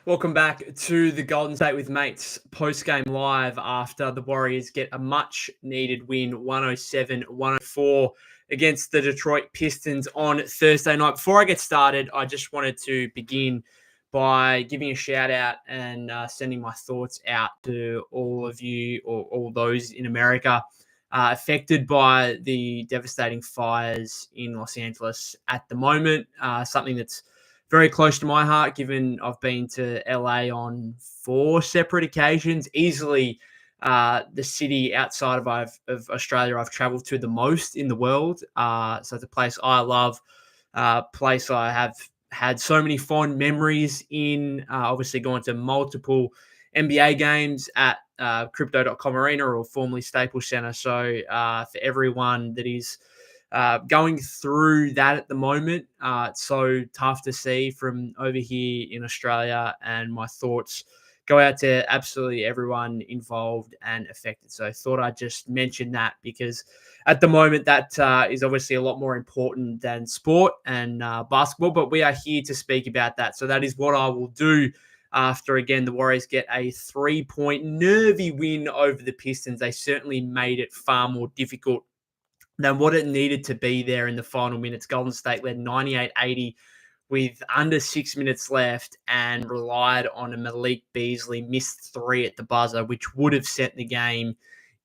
Welcome back to the Golden State with Mates post-game live after the Warriors get a much-needed win, 107-104 against the Detroit Pistons on Thursday night. Before I get started, I just wanted to begin by giving a shout-out and sending my thoughts out to all of you or all those in America affected by the devastating fires in Los Angeles at the moment. Something that's very close to my heart, given I've been to LA on 4 separate occasions. Easily the city outside of Australia I've traveled to the most in the world. So it's a place I love, place I have had so many fond memories in. Obviously going to multiple NBA games at Crypto.com Arena, or formerly Staples Center. So for everyone that is going through that at the moment, it's so tough to see from over here in Australia, and my thoughts go out to absolutely everyone involved and affected. So I thought I'd just mention that, because at the moment that is obviously a lot more important than sport and basketball, but we are here to speak about that. So that is what I will do after, again, the Warriors get a 3-point nervy win over the Pistons. They certainly made it far more difficult than what it needed to be there in the final minutes. Golden State led 98-80 with under 6 minutes left and relied on a Malik Beasley missed 3 at the buzzer, which would have sent the game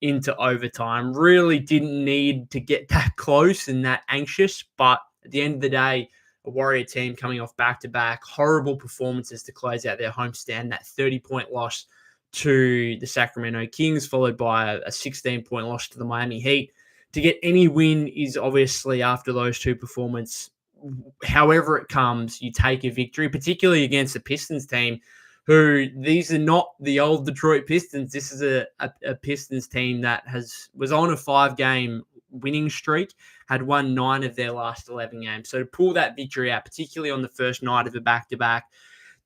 into overtime. Really didn't need to get that close and that anxious, but at the end of the day, a Warrior team coming off back-to-back horrible performances to close out their homestand, that 30-point loss to the Sacramento Kings, followed by a 16-point loss to the Miami Heat. To get any win is obviously, after those two performances, however it comes, you take a victory, particularly against the Pistons team, who these are not the old Detroit Pistons. This is a Pistons team that was on a 5-game winning streak, had won 9 of their last 11 games. So to pull that victory out, particularly on the first night of a back-to-back,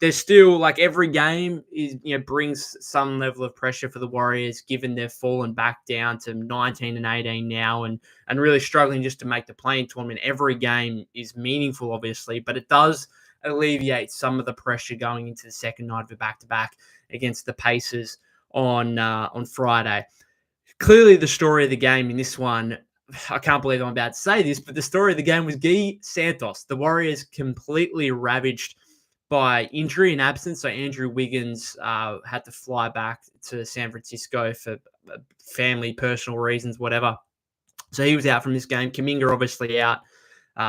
there's still, like, every game is, brings some level of pressure for the Warriors, given they've fallen back down to 19-18 now and really struggling just to make the play-in tournament. Every game is meaningful, obviously, but it does alleviate some of the pressure going into the second night of a back-to-back against the Pacers on Friday. Clearly, the story of the game in this one, I can't believe I'm about to say this, but the story of the game was Guy Santos. The Warriors completely ravaged by injury and absence. So Andrew Wiggins had to fly back to San Francisco for family, personal reasons, whatever. So he was out from this game. Kuminga obviously out.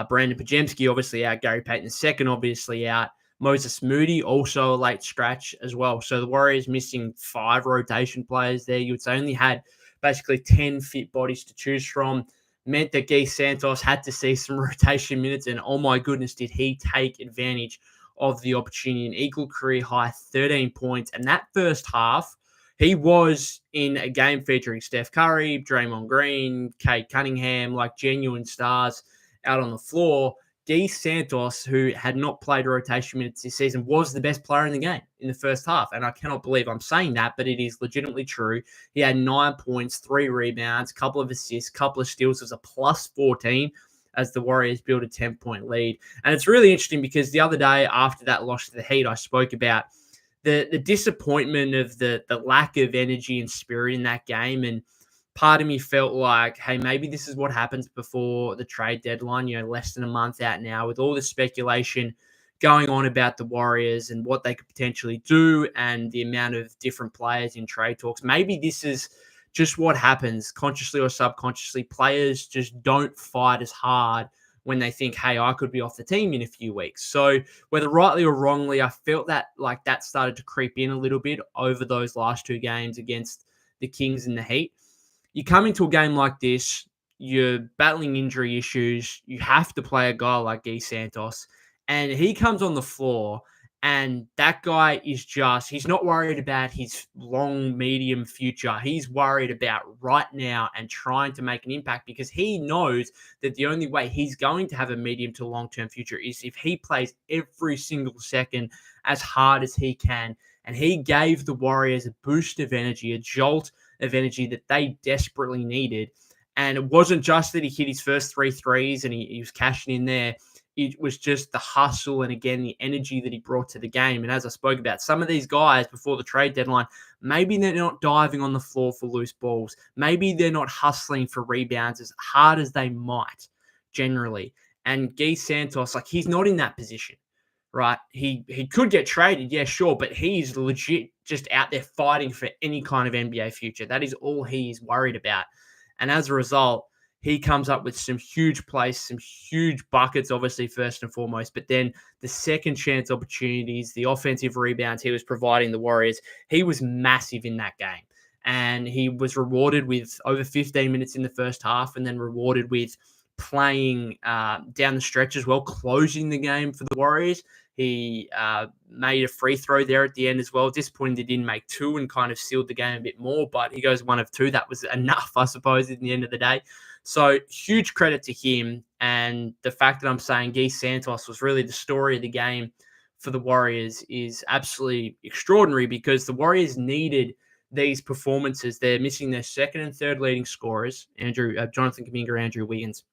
Brandon Pajemski obviously out. Gary Payton II obviously out. Moses Moody also a late scratch as well. So the Warriors missing 5 rotation players there. You would say only had basically 10 fit bodies to choose from. Meant that Guy Santos had to see some rotation minutes, and oh my goodness, did he take advantage of the opportunity. An equal career high 13 points. And that first half, he was in a game featuring Steph Curry, Draymond Green, Kate Cunningham, like genuine stars out on the floor. Guy Santos, who had not played rotation minutes this season, was the best player in the game in the first half. And I cannot believe I'm saying that, but it is legitimately true. He had 9 points, 3 rebounds, couple of assists, couple of steals. It was a plus 14 as the Warriors build a 10-point lead. And it's really interesting because the other day after that loss to the Heat, I spoke about the disappointment of the lack of energy and spirit in that game. And part of me felt like, hey, maybe this is what happens before the trade deadline, less than a month out now, with all the speculation going on about the Warriors and what they could potentially do and the amount of different players in trade talks. Maybe this is just what happens, consciously or subconsciously. Players just don't fight as hard when they think, hey, I could be off the team in a few weeks. So whether rightly or wrongly, I felt that like that started to creep in a little bit over those last 2 games against the Kings and the Heat. You come into a game like this, you're battling injury issues, you have to play a guy like Guy Santos, and he comes on the floor, and that guy is he's not worried about his long, medium future. He's worried about right now and trying to make an impact, because he knows that the only way he's going to have a medium to long-term future is if he plays every single second as hard as he can. And he gave the Warriors a boost of energy, a jolt of energy that they desperately needed. And it wasn't just that he hit his first 3 threes and he was cashing in there. it was just the hustle and, again, the energy that he brought to the game. And as I spoke about, some of these guys before the trade deadline, maybe they're not diving on the floor for loose balls. Maybe they're not hustling for rebounds as hard as they might generally. And Guy Santos, like, he's not in that position, right? He could get traded, yeah, sure, but he's legit just out there fighting for any kind of NBA future. That is all he is worried about. And as a result, he comes up with some huge plays, some huge buckets, obviously, first and foremost, but then the second chance opportunities, the offensive rebounds he was providing the Warriors, he was massive in that game. And he was rewarded with over 15 minutes in the first half, and then rewarded with playing down the stretch as well, closing the game for the Warriors. He made a free throw there at the end as well. Disappointing he didn't make two and kind of sealed the game a bit more, but he goes 1 of 2. That was enough, I suppose, in the end of the day. So huge credit to him. And the fact that I'm saying Guy Santos was really the story of the game for the Warriors is absolutely extraordinary, because the Warriors needed these performances. They're missing their second and third leading scorers, Jonathan Kuminga, Andrew Wiggins.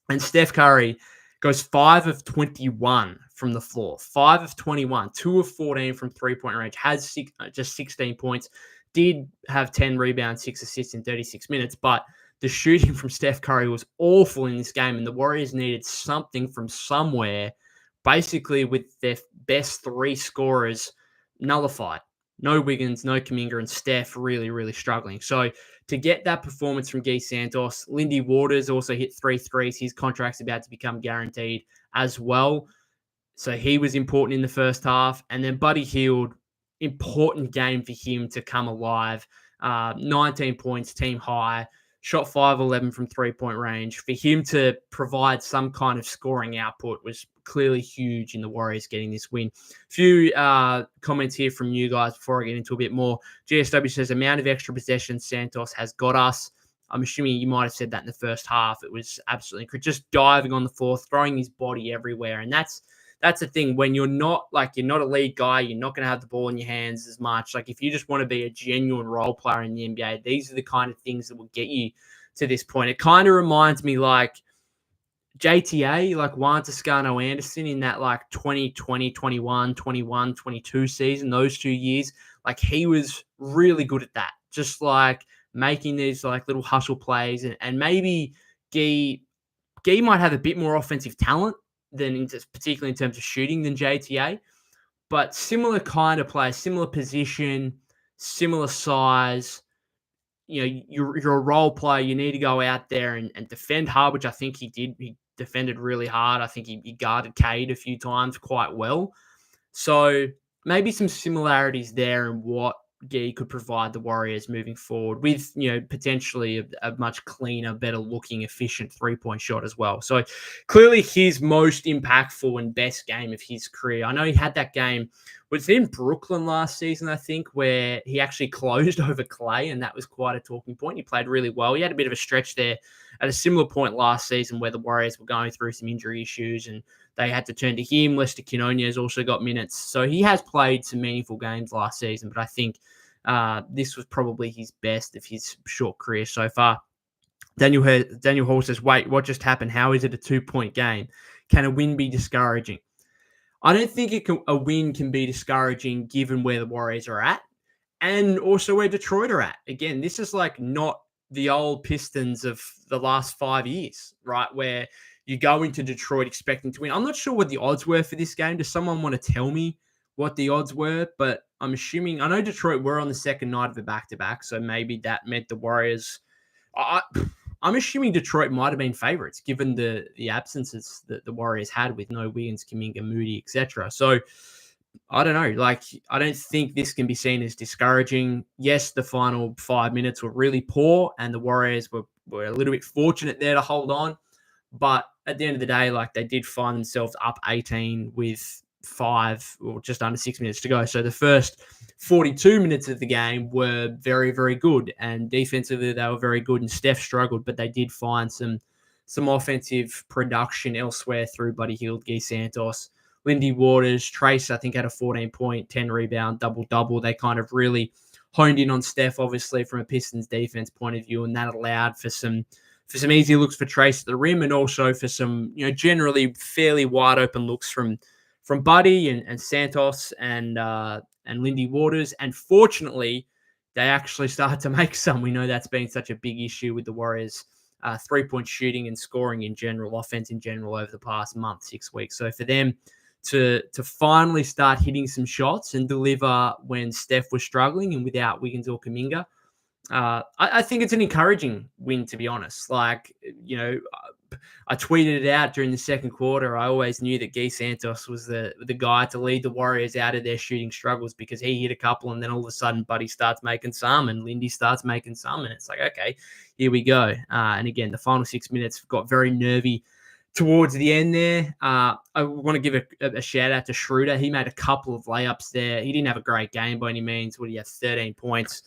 And Steph Curry goes 5 of 21 from the floor, 5 of 21, 2 of 14 from three-point range, has just 16 points, did have 10 rebounds, 6 assists in 36 minutes, but the shooting from Steph Curry was awful in this game, and the Warriors needed something from somewhere, basically with their best 3 scorers nullified. No Wiggins, no Kuminga, and Steph really, really struggling. So to get that performance from Guy Santos, Lindy Waters also hit 3 threes. His contract's about to become guaranteed as well. So he was important in the first half. And then Buddy Hield, important game for him to come alive. 19 points, team high. Shot 5-11 from three-point range. For him to provide some kind of scoring output was clearly huge in the Warriors getting this win. Few comments here from you guys before I get into a bit more. GSW says, amount of extra possessions Santos has got us. I'm assuming you might have said that in the first half. It was absolutely just diving on the floor, throwing his body everywhere. And that's the thing. When you're not a lead guy, you're not going to have the ball in your hands as much. Like, if you just want to be a genuine role player in the NBA, these are the kind of things that will get you to this point. It kind of reminds me like JTA, like Juan Toscano Anderson in that like 2020, 21, 21, 22 season, those 2 years. Like, he was really good at that. Just like making these like little hustle plays, and maybe Guy might have a bit more offensive talent than particularly in terms of shooting than JTA, but similar kind of play, similar position, similar size. You know, you're a role player. You need to go out there and defend hard, which I think he did. He defended really hard. I think he guarded Cade a few times quite well. So maybe some similarities there in what Guy could provide the Warriors moving forward, with, you know, potentially a much cleaner, better looking, efficient 3-point shot as well. So clearly his most impactful and best game of his career. I know he had that game, was in Brooklyn last season, I think, where he actually closed over Clay, and that was quite a talking point. He played really well. He had a bit of a stretch there at a similar point last season where the Warriors were going through some injury issues and they had to turn to him. Lester Quinones has also got minutes. So he has played some meaningful games last season, but I think this was probably his best of his short career so far. Daniel Hall says, wait, what just happened? How is it a 2-point game? Can a win be discouraging? I don't think a win can be discouraging given where the Warriors are at and also where Detroit are at. Again, this is like not the old Pistons of the last 5 years, right, where you go into Detroit expecting to win. I'm not sure what the odds were for this game. Does someone want to tell me what the odds were? But I'm assuming, I know Detroit were on the second night of the back-to-back, so maybe that meant the Warriors. I'm assuming Detroit might have been favorites given the absences that the Warriors had with no Wiggins, Kuminga, Moody, etc. So I don't know. Like, I don't think this can be seen as discouraging. Yes, the final 5 minutes were really poor, and the Warriors were a little bit fortunate there to hold on. But at the end of the day, like, they did find themselves up 18 with 5 or just under 6 minutes to go. So the first 42 minutes of the game were very, very good. And defensively, they were very good. And Steph struggled, but they did find some offensive production elsewhere through Buddy Hield, Guy Santos, Lindy Waters, Trace, I think, had a 14-point, 10-rebound, double-double. They kind of really honed in on Steph, obviously, from a Pistons defense point of view, and that allowed for some some easy looks for Trace at the rim, and also for some, generally fairly wide open looks from Buddy and Santos and Lindy Waters. And fortunately, they actually started to make some. We know that's been such a big issue with the Warriors, 3-point shooting and scoring in general, offense in general, over the past month, 6 weeks. So for them to finally start hitting some shots and deliver when Steph was struggling and without Wiggins or Kuminga, I think it's an encouraging win, to be honest. Like, I tweeted it out during the second quarter. I always knew that Guy Santos was the guy to lead the Warriors out of their shooting struggles, because he hit a couple and then all of a sudden Buddy starts making some and Lindy starts making some. And it's like, okay, here we go. And again, the final 6 minutes got very nervy towards the end there. I want to give a shout out to Schroeder. He made a couple of layups there. He didn't have a great game by any means. What do you have? 13 points.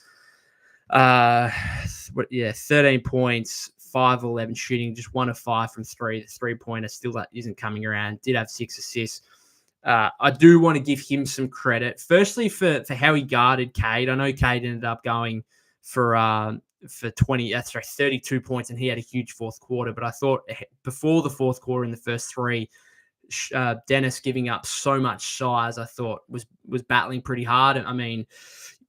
13 points, 5 of 11 shooting, just 1 of 5 from 3. The 3-pointer still isn't coming around. Did have 6 assists. I do want to give him some credit. Firstly, for how he guarded Cade. I know Cade ended up going for 32 points, and he had a huge fourth quarter. But I thought before the fourth quarter, in the first 3, Dennis giving up so much size, I thought was battling pretty hard. I mean,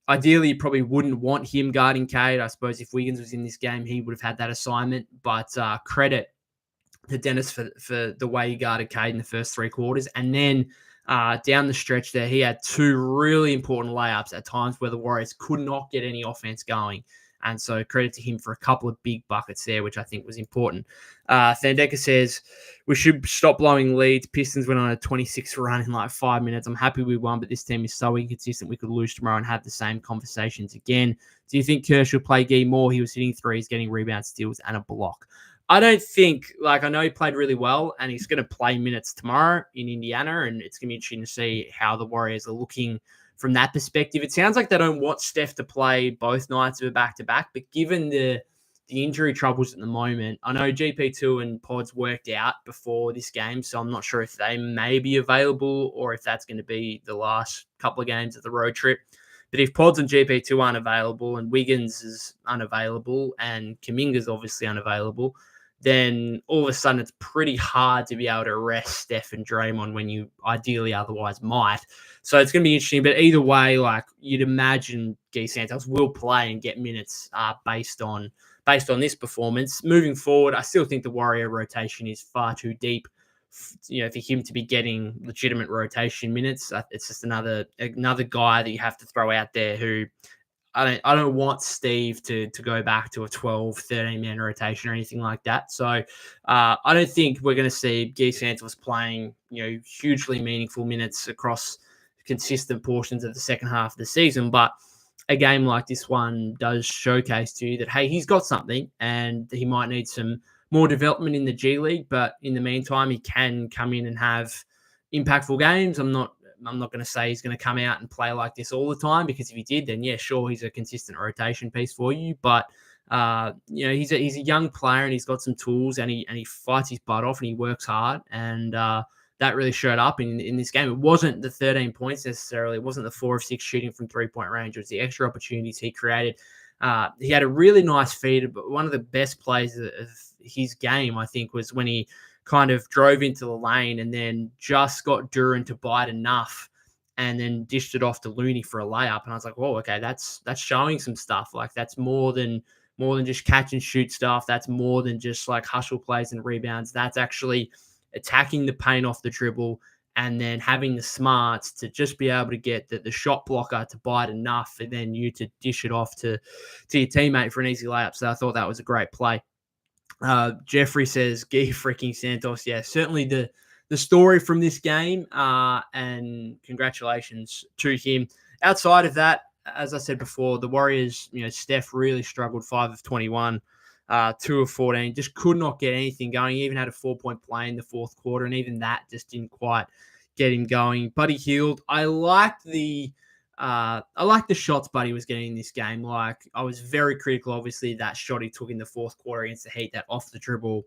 ideally, you probably wouldn't want him guarding Cade. I suppose if Wiggins was in this game, he would have had that assignment. But credit to Dennis for the way he guarded Cade in the first 3 quarters. And then down the stretch there, he had 2 really important layups at times where the Warriors could not get any offense going. And so credit to him for a couple of big buckets there, which I think was important. Thandeka says, we should stop blowing leads. Pistons went on a 26 run in like 5 minutes. I'm happy we won, but this team is so inconsistent. We could lose tomorrow and have the same conversations again. Do you think Kerr will play Gee more? He was hitting threes, getting rebounds, steals, and a block. I don't think, I know he played really well, and he's going to play minutes tomorrow in Indiana, and it's going to be interesting to see how the Warriors are looking from that perspective. It sounds like they don't want Steph to play both nights of a back-to-back, but given the injury troubles at the moment, I know GP2 and Pods worked out before this game, so I'm not sure if they may be available or if that's going to be the last couple of games of the road trip. But if Pods and GP2 aren't available and Wiggins is unavailable and Kuminga's obviously unavailable, then all of a sudden it's pretty hard to be able to rest Steph and Draymond when you ideally otherwise might. So it's going to be interesting. But either way, you'd imagine Guy Santos will play and get minutes based on this performance. Moving forward, I still think the Warrior rotation is far too deep, for him to be getting legitimate rotation minutes. It's just another guy that you have to throw out there who I don't want Steve to go back to a 12, 13-man rotation or anything like that. So I don't think we're going to see Guy Santos playing, hugely meaningful minutes across consistent portions of the second half of the season. But a game like this one does showcase to you that, hey, he's got something and he might need some more development in the G League. But in the meantime, he can come in and have impactful games. I'm not going to say he's going to come out and play like this all the time, because if he did, then yeah, sure, he's a consistent rotation piece for you. But he's a young player and he's got some tools, and he fights his butt off and he works hard, and that really showed up in this game. It wasn't the 13 points necessarily. It wasn't the 4 of 6 shooting from 3-point range. It was the extra opportunities he created. He had a really nice feed, but one of the best plays of his game, I think, was when he kind of drove into the lane and then just got Duran to bite enough and then dished it off to Looney for a layup. And I was like, whoa, okay, that's showing some stuff. Like, that's more than just catch and shoot stuff. That's more than just like hustle plays and rebounds. That's actually attacking the paint off the dribble and then having the smarts to just be able to get the shot blocker to bite enough and then you to dish it off to your teammate for an easy layup. So I thought that was a great play. Jeffrey says, Guy freaking Santos. Yeah, certainly the story from this game, and congratulations to him. Outside of that, as I said before, the Warriors, Steph really struggled, 5 of 21, 2 of 14, just could not get anything going. He even had a 4-point play in the fourth quarter, and even that just didn't quite get him going. Buddy Hield, I liked the shots Buddy was getting in this game. Like, I was very critical, obviously, that shot he took in the fourth quarter against the Heat, that off the dribble,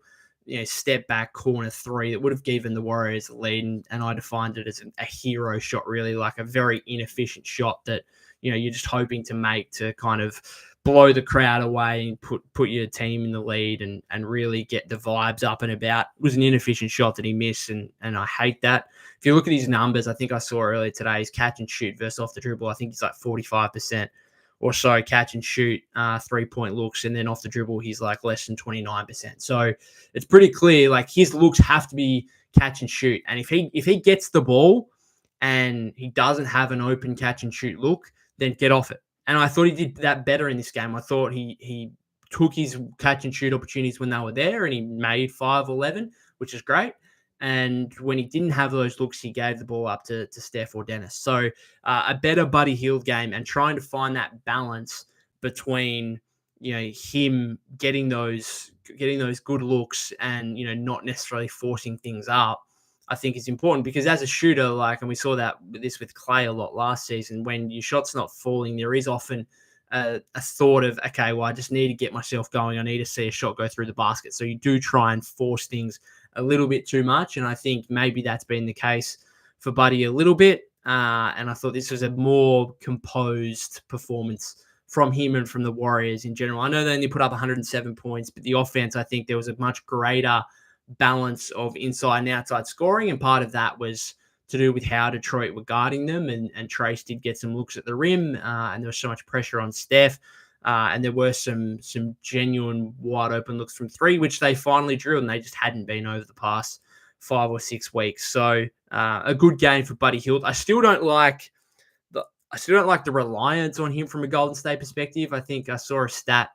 step back corner 3 that would have given the Warriors a lead. And I defined it as a hero shot, really, like a very inefficient shot that, you're just hoping to make to kind of blow the crowd away and put your team in the lead and really get the vibes up and about. It was an inefficient shot that he missed, and I hate that. If you look at his numbers, I think I saw earlier today, his catch and shoot versus off the dribble, I think he's like 45% or so catch and shoot, 3-point looks, and then off the dribble, he's like less than 29%. So it's pretty clear, like his looks have to be catch and shoot. And if he gets the ball and he doesn't have an open catch and shoot look, then get off it. And I thought he did that better in this game. I thought he took his catch and shoot opportunities when they were there, and he made 5-11, which is great. And when he didn't have those looks, he gave the ball up to Steph or Dennis. So a better Buddy Hield game, and trying to find that balance between, you know, him getting those good looks and, you know, not necessarily forcing things up, I think is important, because as a shooter, like, and we saw that this with Clay a lot last season, when your shot's not falling, there is often a thought of, okay, well, I just need to get myself going. I need to see a shot go through the basket. So you do try and force things a little bit too much. And I think maybe that's been the case for Buddy a little bit. And I thought this was a more composed performance from him and from the Warriors in general. I know they only put up 107 points, but the offense, I think there was a much greater balance of inside and outside scoring. And part of that was to do with how Detroit were guarding them. And Trace did get some looks at the rim, and there was so much pressure on Steph. And there were some genuine wide open looks from three, which they finally drew, and they just hadn't been over the past 5 or 6 weeks. So a good game for Buddy Hield. I still don't like the reliance on him from a Golden State perspective. I think I saw a stat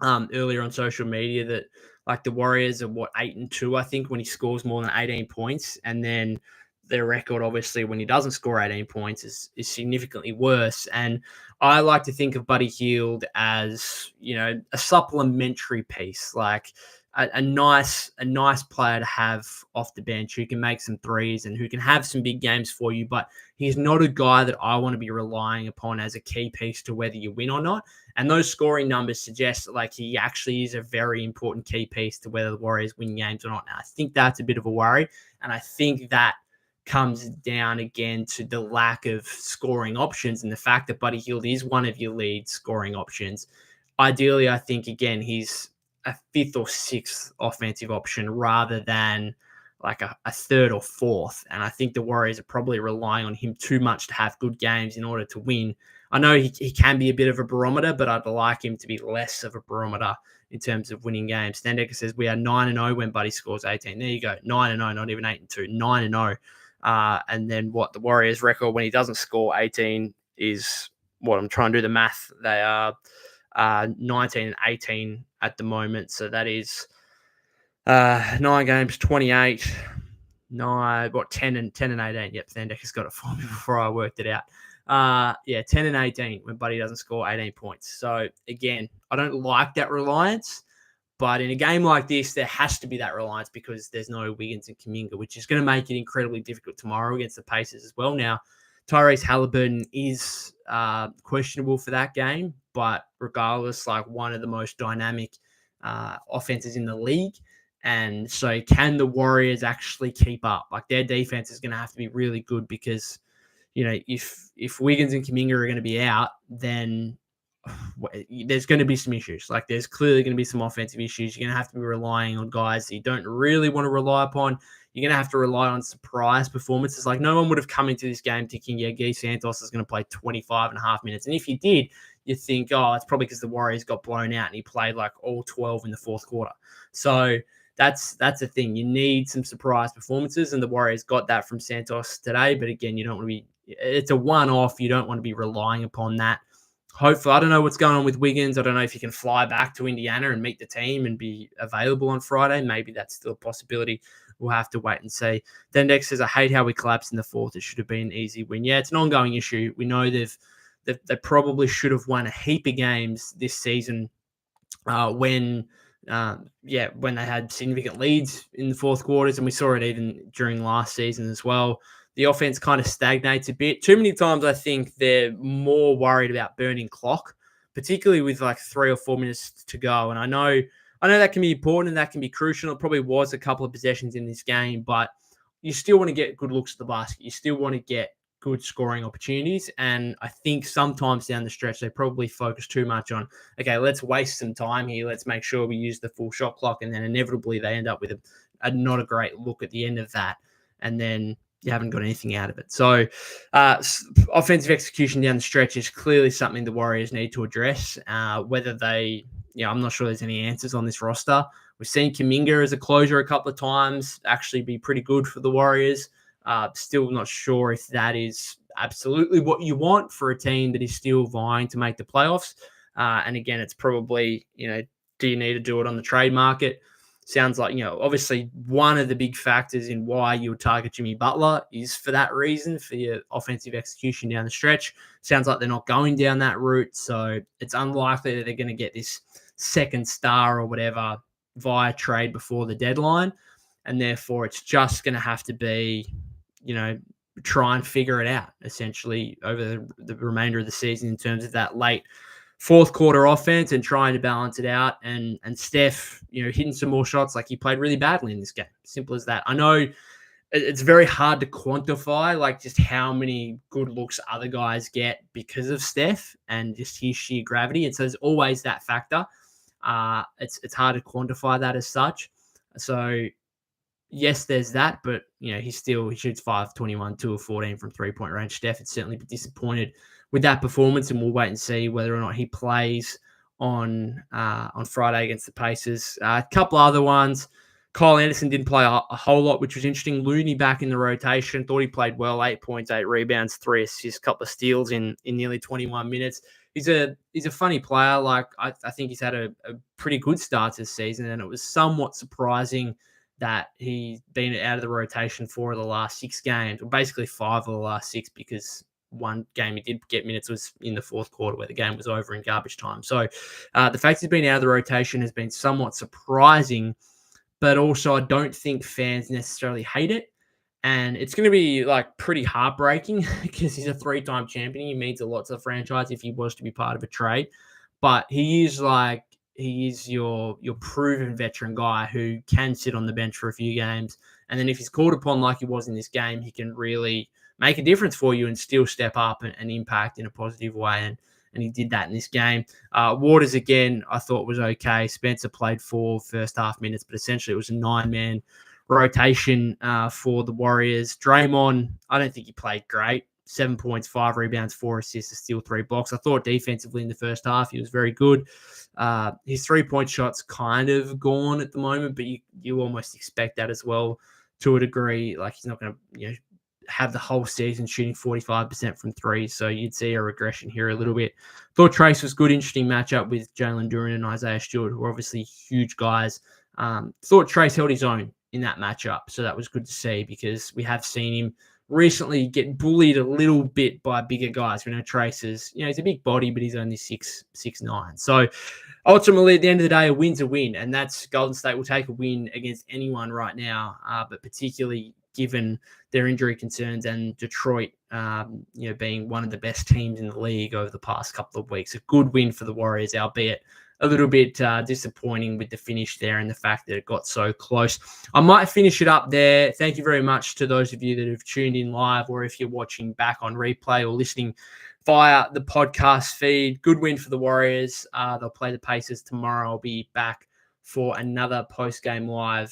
earlier on social media that, like, the Warriors are 8-2, I think, when he scores more than 18 points, and then their record, obviously, when he doesn't score 18 points is significantly worse. And I like to think of Buddy Hield as, you know, a supplementary piece, like a nice player to have off the bench who can make some threes and who can have some big games for you. But he's not a guy that I want to be relying upon as a key piece to whether you win or not. And those scoring numbers suggest that, like, he actually is a very important key piece to whether the Warriors win games or not. And I think that's a bit of a worry. And I think that comes down again to the lack of scoring options and the fact that Buddy Hield is one of your lead scoring options. Ideally, I think, again, he's a 5th or 6th offensive option rather than like a 3rd or 4th. And I think the Warriors are probably relying on him too much to have good games in order to win. I know he can be a bit of a barometer, but I'd like him to be less of a barometer in terms of winning games. Stendecker says we are 9-0 when Buddy scores 18. There you go. 9-0, not even 8-2, 9-0. And then what the Warriors record when he doesn't score 18 is, what I'm trying to do the math. They are 19-18 at the moment. So that is 9 games, 28, 10 and 18. Yep, Thandecker's got it for me before I worked it out. 10 and 18 when Buddy doesn't score 18 points. So again, I don't like that reliance. But in a game like this, there has to be that reliance because there's no Wiggins and Kuminga, which is going to make it incredibly difficult tomorrow against the Pacers as well. Now, Tyrese Halliburton is questionable for that game, but regardless, like, one of the most dynamic offenses in the league. And so can the Warriors actually keep up? Like, their defense is going to have to be really good because, you know, if Wiggins and Kuminga are going to be out, then there's going to be some issues. Like, there's clearly going to be some offensive issues. You're going to have to be relying on guys that you don't really want to rely upon. You're going to have to rely on surprise performances. Like, no one would have come into this game thinking, yeah, Guy Santos is going to play 25 and a half minutes. And if you did, you think, oh, it's probably because the Warriors got blown out and he played like all 12 in the fourth quarter. So that's the thing. You need some surprise performances, and the Warriors got that from Santos today. But again, you don't want to be, it's a one-off. You don't want to be relying upon that. Hopefully, I don't know what's going on with Wiggins. I don't know if he can fly back to Indiana and meet the team and be available on Friday. Maybe that's still a possibility. We'll have to wait and see. Then Dex says, I hate how we collapsed in the fourth. It should have been an easy win. Yeah, it's an ongoing issue. We know they probably should have won a heap of games this season when they had significant leads in the fourth quarters, and we saw it even during last season as well. The offense kind of stagnates a bit. Too many times I think they're more worried about burning clock, particularly with like 3 or 4 minutes to go. And I know that can be important and that can be crucial. It probably was a couple of possessions in this game, but you still want to get good looks at the basket. You still want to get good scoring opportunities. And I think sometimes down the stretch, they probably focus too much on, okay, let's waste some time here. Let's make sure we use the full shot clock. And then inevitably they end up with not a great look at the end of that. And then you haven't got anything out of it. So offensive execution down the stretch is clearly something the Warriors need to address. Whether they, I'm not sure there's any answers on this roster. We've seen Kuminga as a closer a couple of times actually be pretty good for the Warriors. Still not sure if that is absolutely what you want for a team that is still vying to make the playoffs. And again, it's probably, do you need to do it on the trade market? Sounds like, obviously one of the big factors in why you would target Jimmy Butler is for that reason, for your offensive execution down the stretch. Sounds like they're not going down that route. So it's unlikely that they're going to get this second star or whatever via trade before the deadline. And therefore it's just going to have to be, try and figure it out essentially over the remainder of the season in terms of that late fourth quarter offense and trying to balance it out. And Steph, hitting some more shots. Like, he played really badly in this game. Simple as that. I know it's very hard to quantify like just how many good looks other guys get because of Steph and just his sheer gravity. And so there's always that factor. It's hard to quantify that as such. So yes, there's that, but he shoots 5-21, 2 of 14 from 3-point range. Steph would certainly be disappointed with that performance, and we'll wait and see whether or not he plays on Friday against the Pacers. A couple other ones. Kyle Anderson didn't play a whole lot, which was interesting. Looney back in the rotation. Thought he played well. 8 points, 8 rebounds, 3 assists, couple of steals in nearly 21 minutes. He's a funny player. Like, I think he's had a pretty good start this season, and it was somewhat surprising that he's been out of the rotation 4 of the last 6 games, or basically 5 of the last 6, because one game he did get minutes was in the fourth quarter where the game was over in garbage time. So the fact he's been out of the rotation has been somewhat surprising, but also I don't think fans necessarily hate it. And it's going to be like pretty heartbreaking because he's a 3-time champion. He means a lot to the franchise if he was to be part of a trade. But he is your proven veteran guy who can sit on the bench for a few games. And then if he's called upon like he was in this game, he can really make a difference for you and still step up and impact in a positive way. And he did that in this game. Waters, again, I thought was okay. Spencer played 4 first half minutes, but essentially it was a 9-man rotation for the Warriors. Draymond, I don't think he played great. 7 points, 5 rebounds, 4 assists, a steal, 3 blocks. I thought defensively in the first half he was very good. His 3-point shot's kind of gone at the moment, but you almost expect that as well to a degree. Like, he's not going to have the whole season shooting 45% from 3, so you'd see a regression here a little bit. Thought Trace was good, interesting matchup with Jalen Duren and Isaiah Stewart, who are obviously huge guys. Thought Trace held his own in that matchup, so that was good to see because we have seen him recently get bullied a little bit by bigger guys. We know Trace is, he's a big body, but he's only 6'9". So ultimately, at the end of the day, a win's a win, and that's Golden State will take a win against anyone right now, but particularly given their injury concerns and Detroit, being one of the best teams in the league over the past couple of weeks. A good win for the Warriors, albeit a little bit disappointing with the finish there and the fact that it got so close. I might finish it up there. Thank you very much to those of you that have tuned in live, or if you're watching back on replay or listening via the podcast feed. Good win for the Warriors. They'll play the Pacers tomorrow. I'll be back for another post-game live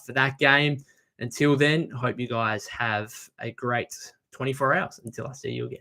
for that game. Until then, I hope you guys have a great 24 hours until I see you again.